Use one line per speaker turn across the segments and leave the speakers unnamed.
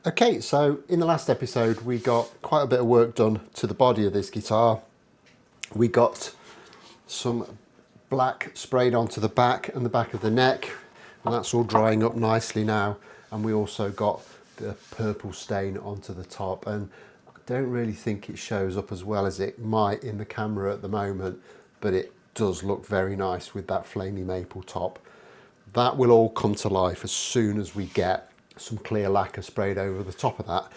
Okay, so in the last episode we got quite a bit of work done to the body of this guitar. We got some black sprayed onto the back and the back of the neck, and that's all drying up nicely now. And we also got the purple stain onto the top, and I don't really think it shows up as well as it might in the camera at the moment, but it does look very nice with that flamey maple top. That will all come to life as soon as we get some clear lacquer sprayed over the top of that.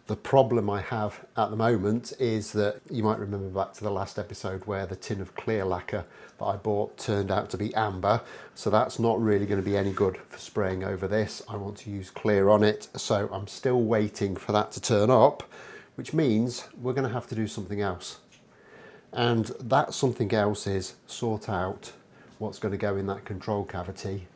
The problem I have at the moment is that you might remember back to the last episode where the tin of clear lacquer that I bought turned out to be amber. So that's not really going to be any good for spraying over this. I want to use clear on it. So I'm still waiting for that to turn up, which means we're going to have to do something else. And that something else is sort out what's going to go in that control cavity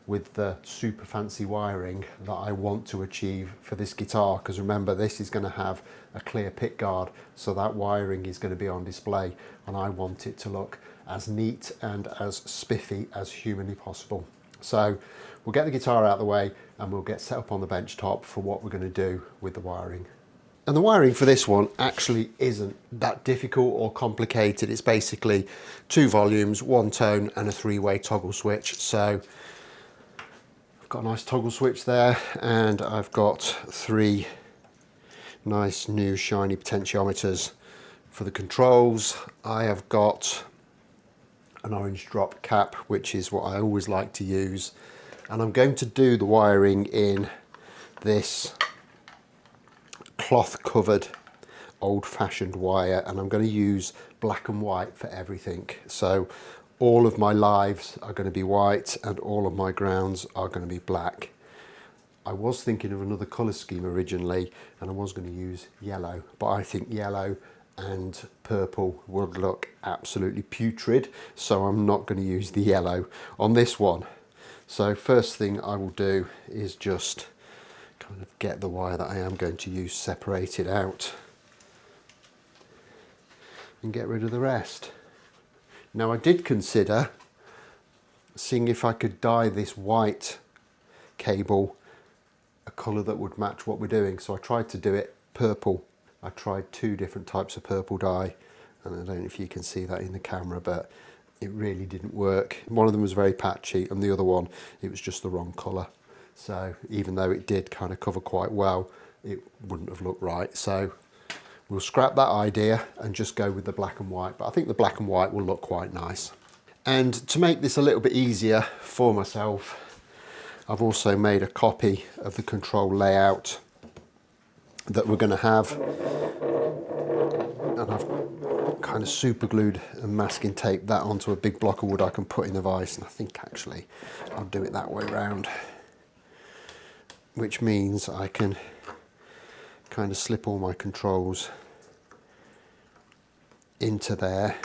with the super fancy wiring that I want to achieve for this guitar, because remember, this is going to have a clear pick guard, so that wiring is going to be on display, and I want it to look as neat and as spiffy as humanly possible. So we'll get the guitar out of the way and we'll get set up on the bench top for what we're going to do with the wiring. And the wiring for this one actually isn't that difficult or complicated. It's basically 2 volumes, 1 tone and a 3-way toggle switch. So got a nice toggle switch there, and I've got 3 nice new shiny potentiometers for the controls. I have got an orange drop cap, which is what I always like to use, and I'm going to do the wiring in this cloth covered old-fashioned wire, and I'm going to use black and white for everything. So all of my lives are going to be white and all of my grounds are going to be black. I was thinking of another colour scheme originally, and I was going to use yellow, but I think yellow and purple would look absolutely putrid, so I'm not going to use the yellow on this one. So first thing I will do is just kind of get the wire that I am going to use separated out and get rid of the rest. Now I did consider seeing if I could dye this white cable a colour that would match what we're doing. So I tried to do it purple. I tried 2 different types of purple dye, and I don't know if you can see that in the camera, but it really didn't work. One of them was very patchy and the other one, it was just the wrong colour. So even though it did kind of cover quite well, it wouldn't have looked right. So we'll scrap that idea and just go with the black and white, but I think the black and white will look quite nice. And to make this a little bit easier for myself, I've also made a copy of the control layout that we're going to have, and I've kind of super glued and masking taped that onto a big block of wood I can put in the vise, and I think actually I'll do it that way round, which means I can kind of slip all my controls into there,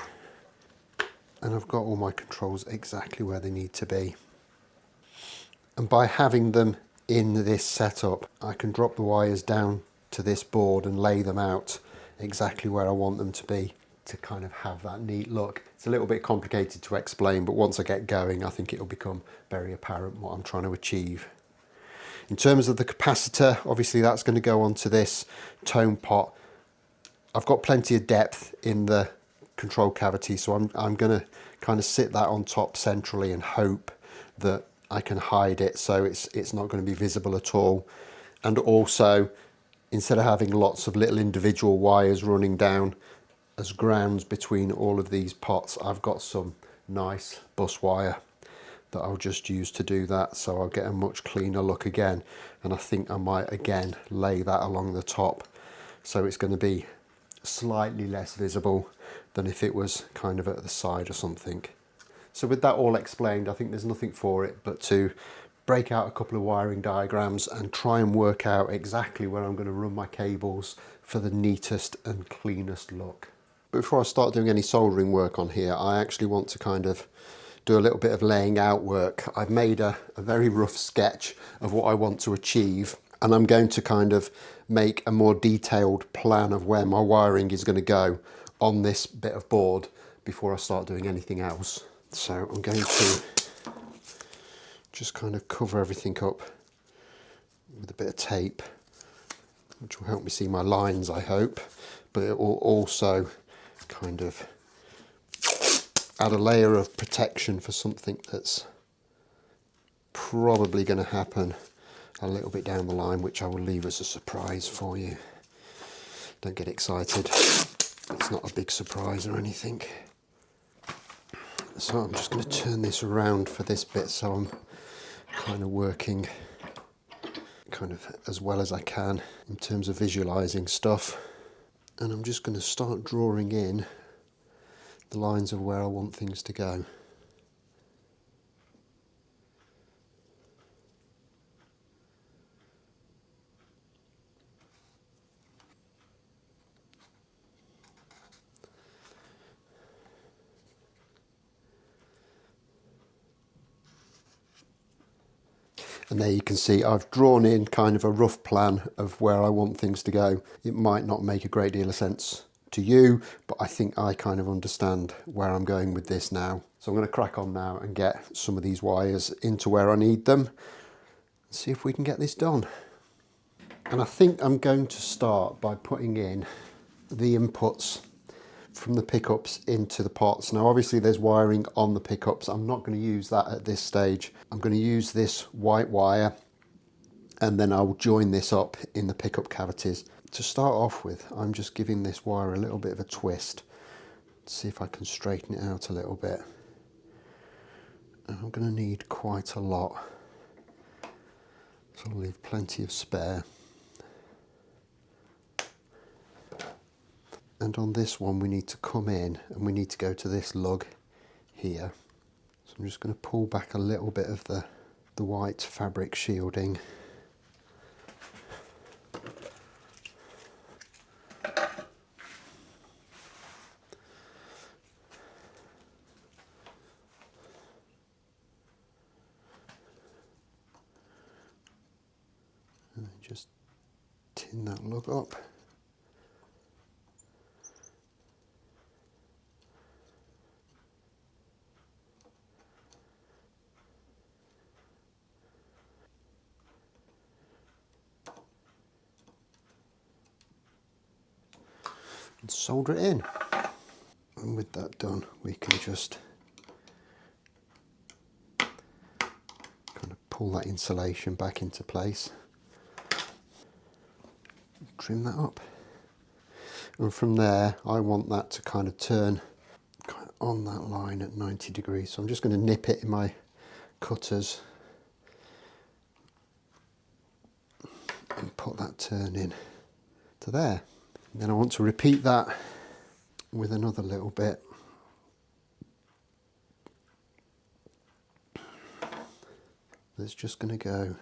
and I've got all my controls exactly where they need to be. And by having them in this setup, I can drop the wires down to this board and lay them out exactly where I want them to be to kind of have that neat look. It's a little bit complicated to explain, but once I get going, I think it'll become very apparent what I'm trying to achieve. In terms of the capacitor, obviously that's going to go onto this tone pot. I've got plenty of depth in the control cavity, so I'm going to kind of sit that on top centrally and hope that I can hide it so it's not going to be visible at all. And also, instead of having lots of little individual wires running down as grounds between all of these pots, I've got some nice bus wire that I'll just use to do that, so I'll get a much cleaner look again. And I think I might again lay that along the top, so it's going to be slightly less visible than if it was kind of at the side or something. So with that all explained, I think there's nothing for it but to break out a couple of wiring diagrams and try and work out exactly where I'm going to run my cables for the neatest and cleanest look. But before I start doing any soldering work on here, I actually want to kind of do a little bit of laying out work. I've made a very rough sketch of what I want to achieve, and I'm going to kind of make a more detailed plan of where my wiring is going to go on this bit of board before I start doing anything else. So I'm going to just kind of cover everything up with a bit of tape which will help me see my lines, I hope, but it will also kind of add a layer of protection for something that's probably going to happen a little bit down the line, which I will leave as a surprise for you. Don't get excited, it's not a big surprise or anything. So I'm just going to turn this around for this bit, so I'm kind of working kind of as well as I can in terms of visualizing stuff. And I'm just going to start drawing in the lines of where I want things to go. And there you can see I've drawn in kind of a rough plan of where I want things to go. It might not make a great deal of sense to you, but I think I kind of understand where I'm going with this now. So I'm going to crack on now and get some of these wires into where I need them. See if we can get this done. And I think I'm going to start by putting in the inputs from the pickups into the pots. Now obviously there's wiring on the pickups. I'm not going to use that at this stage. I'm going to use this white wire and then I'll join this up in the pickup cavities. To start off with, I'm just giving this wire a little bit of a twist. See if I can straighten it out a little bit. And I'm going to need quite a lot, so I'll leave plenty of spare. And on this one we need to come in and we need to go to this lug here. So I'm just going to pull back a little bit of the white fabric shielding. And then just tin that lug up. And solder it in. And with that done, we can just kind of pull that insulation back into place. Trim that up. And from there, I want that to kind of turn on that line at 90 degrees. So I'm just going to nip it in my cutters and put that turn in to there. And then I want to repeat that with another little bit. That's just going to go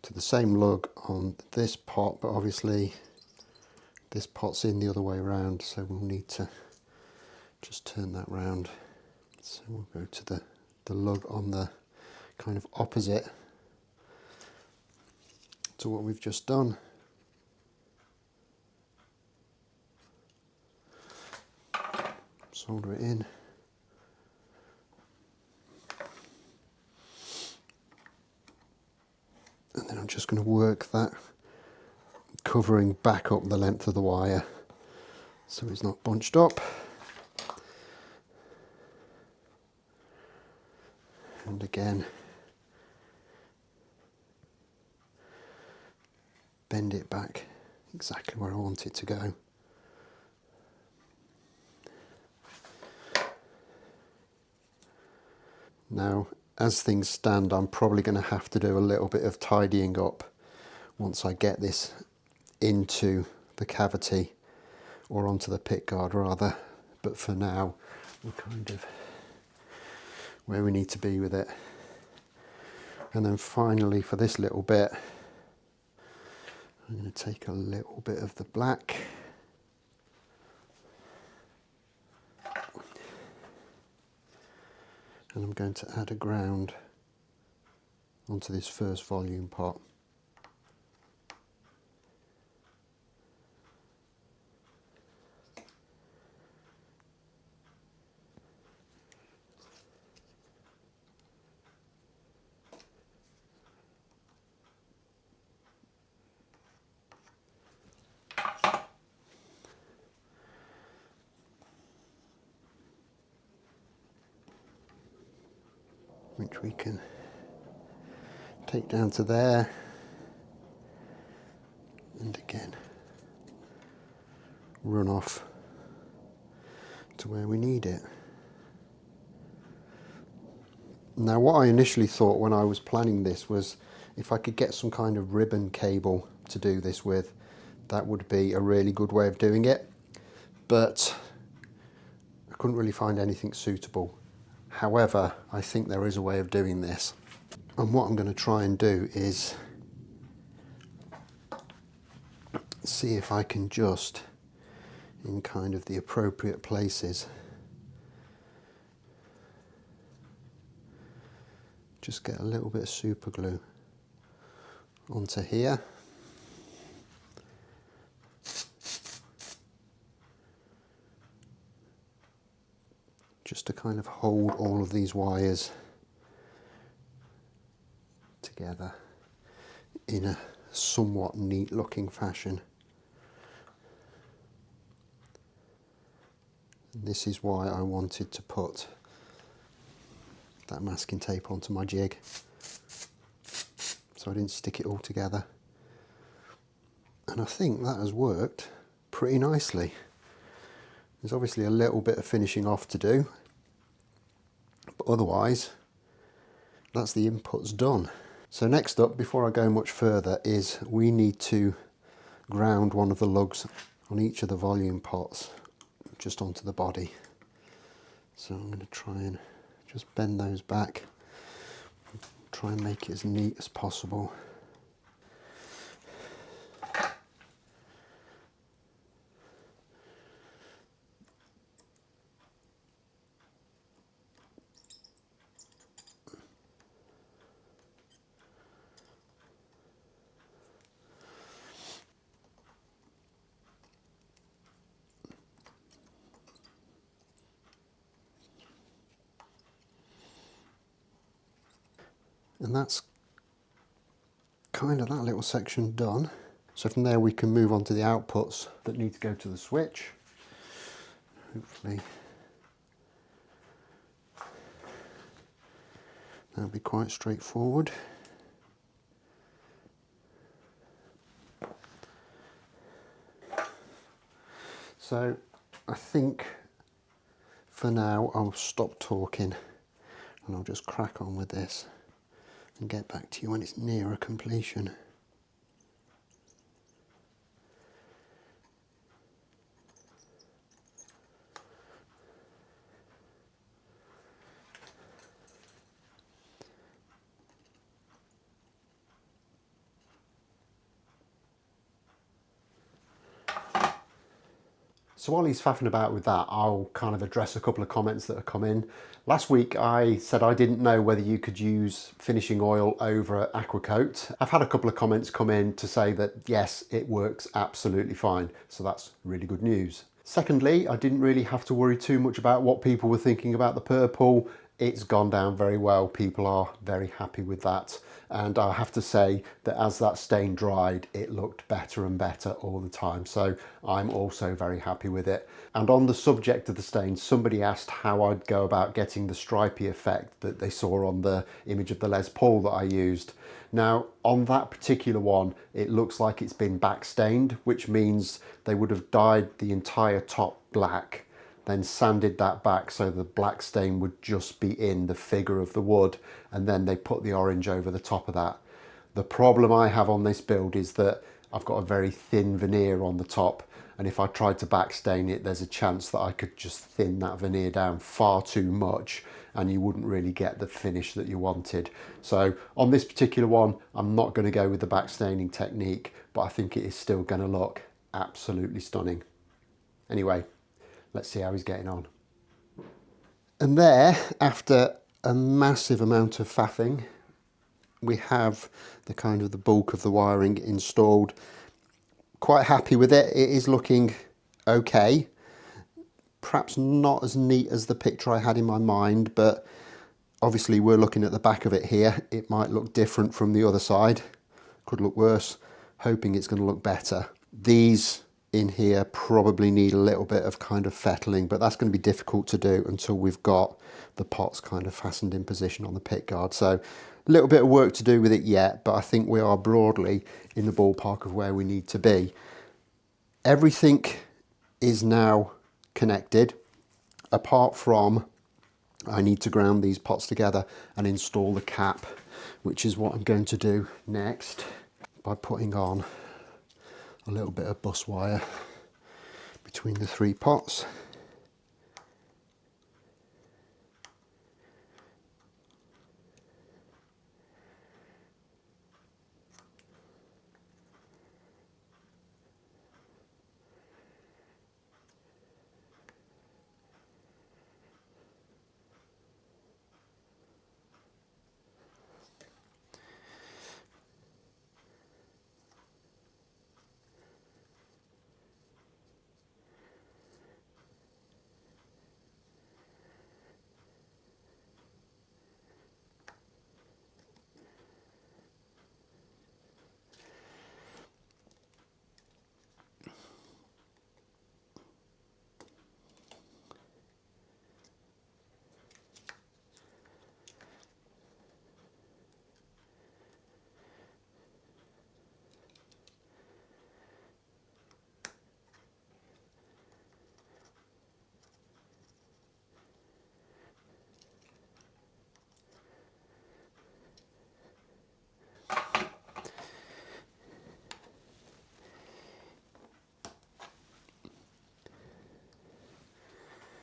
to the same lug on this pot, but obviously this pot's in the other way around, so we'll need to just turn that round. So we'll go to the lug on the kind of opposite to what we've just done. Solder it in. And then I'm just going to work that covering back up the length of the wire so it's not bunched up. And again, bend it back exactly where I want it to go. Now, as things stand, I'm probably going to have to do a little bit of tidying up once I get this into the cavity, or onto the pick guard rather, but for now we're kind of where we need to be with it. And then finally, for this little bit, I'm going to take a little bit of the black and I'm going to add a ground onto this first volume pot. which we can take down to there, and again run off to where we need it. Now what I initially thought when I was planning this was if I could get some kind of ribbon cable to do this with, that would be a really good way of doing it, but I couldn't really find anything suitable. However, I think there is a way of doing this, and what I'm going to try and do is see if I can just, in kind of the appropriate places, just get a little bit of super glue onto here. Just to kind of hold all of these wires together in a somewhat neat looking fashion. And this is why I wanted to put that masking tape onto my jig, so I didn't stick it all together. And I think that has worked pretty nicely. There's obviously a little bit of finishing off to do, but otherwise that's the inputs done. So next up, before I go much further, is we need to ground one of the lugs on each of the volume pots just onto the body. So I'm going to try and just bend those back, try and make it as neat as possible. And that's kind of that little section done. So from there we can move on to the outputs that need to go to the switch. Hopefully that'll be quite straightforward. So I think for now I'll stop talking and I'll just crack on with this and get back to you when it's nearer completion. So while he's faffing about with that, I'll kind of address a couple of comments that have come in. Last week I said I didn't know whether you could use finishing oil over Aquacoat. I've had a couple of comments come in to say that yes, it works absolutely fine. So that's really good news. Secondly, I didn't really have to worry too much about what people were thinking about the purple. It's gone down very well. People are very happy with that. And I have to say that as that stain dried, it looked better and better all the time. So I'm also very happy with it. And on the subject of the stain, somebody asked how I'd go about getting the stripy effect that they saw on the image of the Les Paul that I used. Now, on that particular one, it looks like it's been back stained, which means they would have dyed the entire top black, then sanded that back so the black stain would just be in the figure of the wood, and then they put the orange over the top of that. The problem I have on this build is that I've got a very thin veneer on the top, and if I tried to back stain it, there's a chance that I could just thin that veneer down far too much and you wouldn't really get the finish that you wanted. So on this particular one, I'm not going to go with the back staining technique, but I think it is still going to look absolutely stunning. Anyway, let's see how he's getting on. And there, after a massive amount of faffing, we have the kind of the bulk of the wiring installed. Quite happy with it. It is looking okay. Perhaps not as neat as the picture I had in my mind, but obviously we're looking at the back of it here. It might look different from the other side. Could look worse. Hoping it's going to look better. These in here probably need a little bit of kind of fettling, but that's going to be difficult to do until we've got the pots kind of fastened in position on the pick guard. So a little bit of work to do with it yet, but I think we are broadly in the ballpark of where we need to be. Everything is now connected, apart from I need to ground these pots together and install the cap, which is what I'm going to do next by putting on a little bit of bus wire between the 3 pots.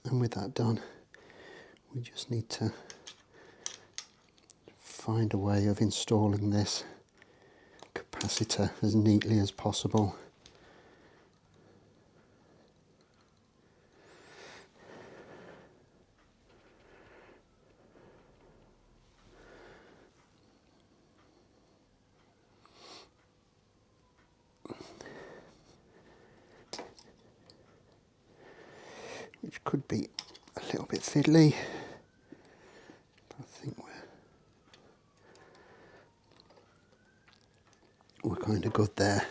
And with that done, we just need to find a way of installing this capacitor as neatly as possible. Which could be a little bit fiddly. I think we're kind of good there.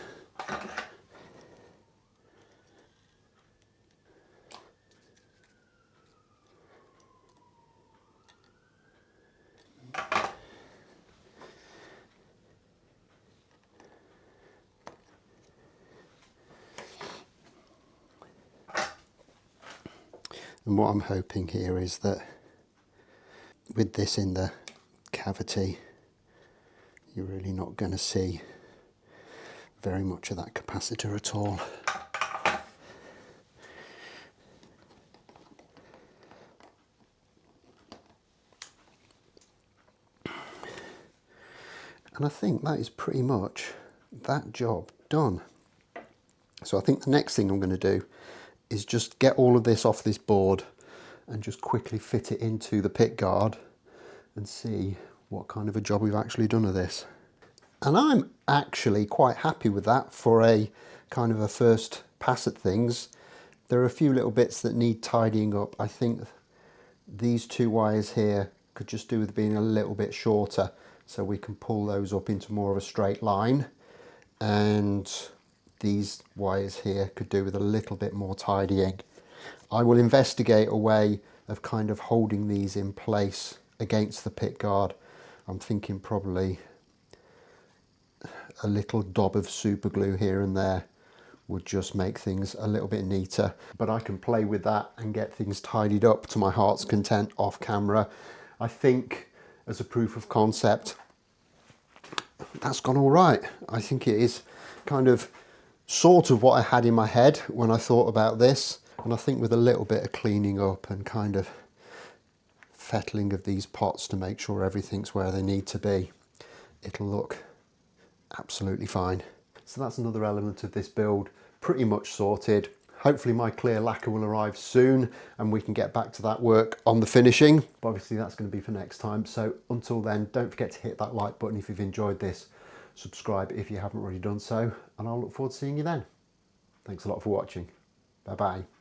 And what I'm hoping here is that with this in the cavity, you're really not going to see very much of that capacitor at all. And I think that is pretty much that job done. So I think the next thing I'm going to do is just get all of this off this board and just quickly fit it into the pick guard and see what kind of a job we've actually done of this. And I'm actually quite happy with that for a kind of a first pass at things. There are a few little bits that need tidying up. I think these 2 wires here could just do with being a little bit shorter, so we can pull those up into more of a straight line. And these wires here could do with a little bit more tidying. I will investigate a way of kind of holding these in place against the pick guard. I'm thinking probably a little dob of super glue here and there would just make things a little bit neater, but I can play with that and get things tidied up to my heart's content off camera. I think as a proof of concept, that's gone all right. I think it is kind of sort of what I had in my head when I thought about this, and I think with a little bit of cleaning up and kind of fettling of these pots to make sure everything's where they need to be, it'll look absolutely fine. So that's another element of this build pretty much sorted. Hopefully my clear lacquer will arrive soon and we can get back to that work on the finishing. But obviously that's going to be for next time. So until then, don't forget to hit that like button if you've enjoyed this. Subscribe if you haven't already done so, and I'll look forward to seeing you then. Thanks a lot for watching. Bye bye.